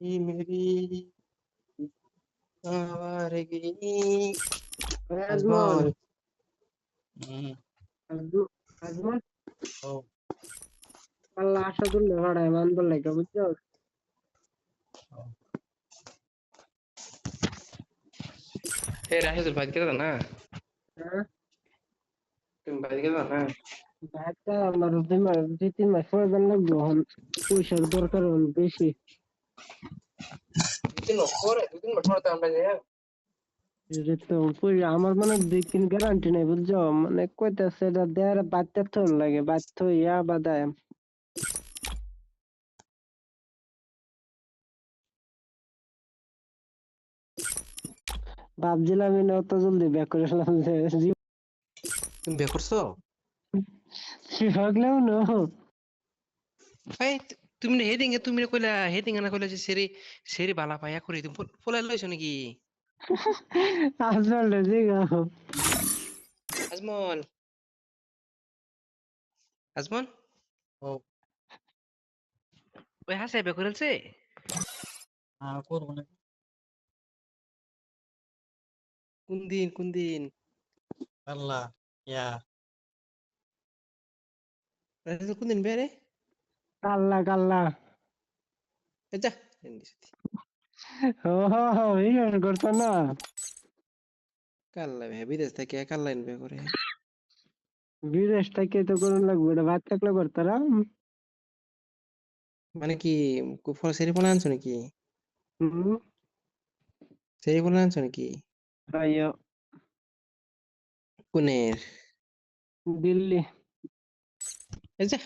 ये मेरी आवारगी আজমল আজমল। আজমল ও আল্লাহ আসাদুল্লাহ ভাড়ায় মানবার লাগে বুঝছো? এ রাহিদুল ভাই গেল না? হ্যাঁ তুমি ভাই গেল না? ভাতটা আমার 2 মাস 3 মাস পরে দেন লাগবে এখন পয়সার দরকার এখন বেশি। দুদিন পরে তো আমরা যাই। এটা তো আমার মানে 2 3 গ্যারান্টি নাই বুঝছো, মানে কইতাছে এটা দেয়ার বাচ্চা তো লাগে বাচ্চা ইয়া বাদায় ভাবছিলাম না অত জলদি ব্যাক করে ফেলাম যে তুমি বিয়ে করছো? ভাগলেও না ভাই তুমি হেডিং এ তুমি কইলা হেডিং না কইলা যে সেরি সেরি বালা পায়া করি তুমি ফলাই লইছো নাকি? আসলে জিগা আজমল, আজমল, ও ওই হাসে বিয়ে করেছে? করবো না। কোন দিন কোন দিন? আল্লাহ ইয়া রাহিদুল কোন দিন বিয়ে রে? কাল্লা কাল্লা যা ও ইয়ে করছো না কাল্লা ভাই বিদেশ থেকে কাল্লা বিয়ে করে। বিদেশ থেকে তো করুন লাগবে এটা ভাত থাকলে করতারা। মানে কি সেরি ফোন আনছো নাকি? হুম সেরি ফোন আনছো নাকি? আইয়ো কোনের? দিল্লি যা